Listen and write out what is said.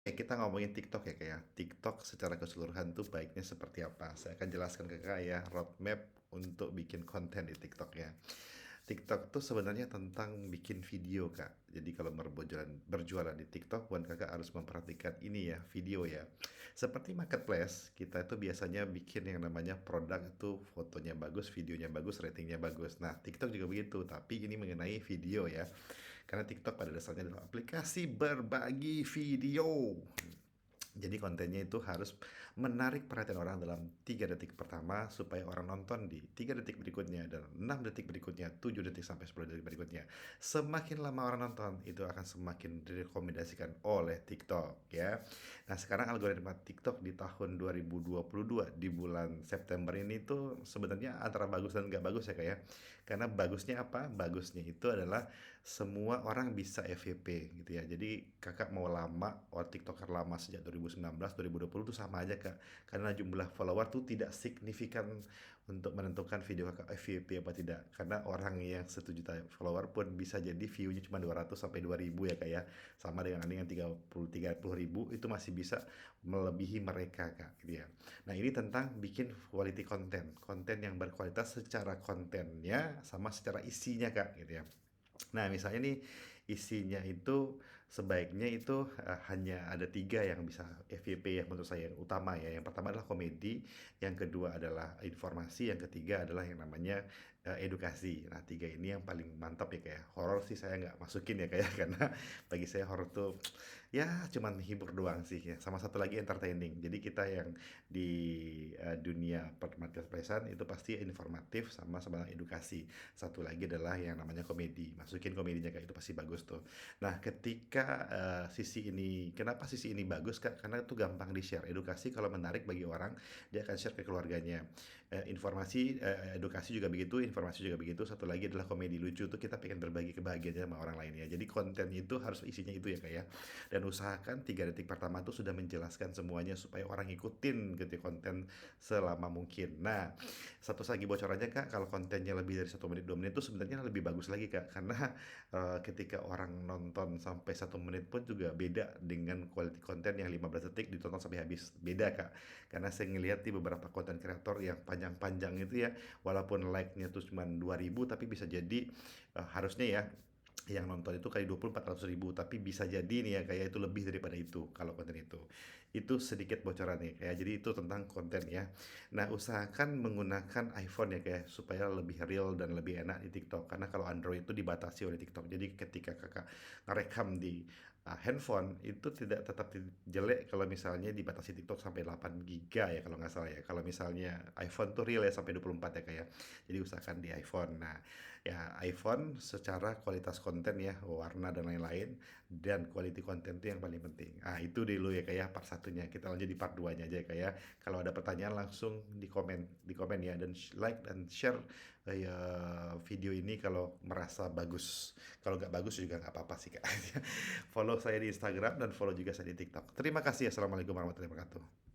Kita ngomongin TikTok ya, Kak, ya. TikTok secara keseluruhan tuh baiknya seperti apa? Saya akan jelaskan ke Kakak ya, roadmap untuk bikin konten di TikTok ya. TikTok tuh sebenarnya tentang bikin video, Kak. Jadi kalau mau berjualan di TikTok, buat Kakak harus memperhatikan ini ya, video ya. Seperti marketplace, kita itu biasanya bikin yang namanya produk itu fotonya bagus, videonya bagus, ratingnya bagus. Nah, TikTok juga begitu, tapi ini mengenai video ya. Karena TikTok pada dasarnya adalah aplikasi berbagi video. Jadi kontennya itu harus menarik perhatian orang dalam 3 detik pertama supaya orang nonton di 3 detik berikutnya dan 6 detik berikutnya, 7 detik sampai 10 detik berikutnya. Semakin lama orang nonton, itu akan semakin direkomendasikan oleh TikTok ya. Nah, sekarang algoritma TikTok di tahun 2022 di bulan September ini tuh sebenarnya antara bagus dan nggak bagus ya, Kak ya. Karena bagusnya apa? Bagusnya itu adalah semua orang bisa FYP gitu ya. Jadi Kakak mau lama, TikToker lama sejak 2019, 2020 tuh sama aja Kak. Karena jumlah follower tuh tidak signifikan untuk menentukan video Kakak FYP apa tidak. Karena orang yang 1 juta follower pun bisa jadi view-nya cuma 200 sampai 2000 ya Kak ya. Sama dengan yang 30 ribu itu masih bisa melebihi mereka Kak gitu ya. Nah, ini tentang bikin quality content, konten yang berkualitas secara kontennya sama secara isinya Kak gitu ya. Nah, misalnya nih isinya itu sebaiknya itu hanya ada 3 yang bisa FYP ya menurut saya yang utama ya. Yang pertama adalah komedi, yang kedua adalah informasi, yang ketiga adalah yang namanya edukasi. Nah, 3 ini yang paling mantap ya kayak horor sih saya nggak masukin ya kayak karena bagi saya horor tuh ya cuman hibur doang sih ya. Sama satu lagi entertaining. Jadi kita yang di dunia permarketplace itu pasti informatif sama edukasi. Satu lagi adalah yang namanya komedi. Masukin komedinya Kak, itu pasti bagus tuh. Nah, ketika sisi ini, kenapa sisi ini bagus Kak? Karena itu gampang di-share. Edukasi kalau menarik bagi orang, dia akan share ke keluarganya. Edukasi juga begitu, informasi juga begitu. Satu lagi adalah komedi lucu tuh kita pengen berbagi kebahagiaan sama orang lain ya. Jadi kontennya itu harus isinya itu ya Kak ya. Dan usahakan 3 detik pertama tuh sudah menjelaskan semuanya supaya orang ikutin gitu ya, konten selama mungkin. Nah, satu lagi bocorannya Kak, kalau kontennya lebih dari 1 menit 2 menit itu sebenarnya lebih bagus lagi Kak, karena ketika orang nonton sampai 1 menit pun juga beda dengan quality konten yang 15 detik ditonton sampai habis, beda Kak. Karena saya ngelihat di beberapa konten kreator yang panjang-panjang itu ya, walaupun like-nya tuh cuma 2.000 tapi bisa jadi harusnya ya yang nonton itu kali 20 400 ribu tapi bisa jadi nih ya kayak itu lebih daripada itu kalau konten itu sedikit bocorannya kayak jadi itu tentang konten ya. Nah, usahakan menggunakan iPhone ya kayak supaya lebih real dan lebih enak di TikTok karena kalau Android itu dibatasi oleh TikTok jadi ketika kakak ngerekam di handphone itu tidak tetap jelek kalau misalnya dibatasi TikTok sampai 8 giga ya kalau nggak salah ya. Kalau misalnya iPhone tuh real ya sampai 24 ya kayak jadi usahakan di iPhone. Nah, ya iPhone secara kualitas konten ya, warna dan lain-lain, dan quality konten itu yang paling penting. Ah, itu dulu ya kayak part satunya. Kita lanjut di part 2-nya aja kayak. Kalau ada pertanyaan langsung di komen ya dan like dan share ya, video ini kalau merasa bagus. Kalau nggak bagus juga nggak apa-apa sih Kak. Follow saya di Instagram dan follow juga saya di TikTok. Terima kasih. Assalamualaikum warahmatullahi wabarakatuh.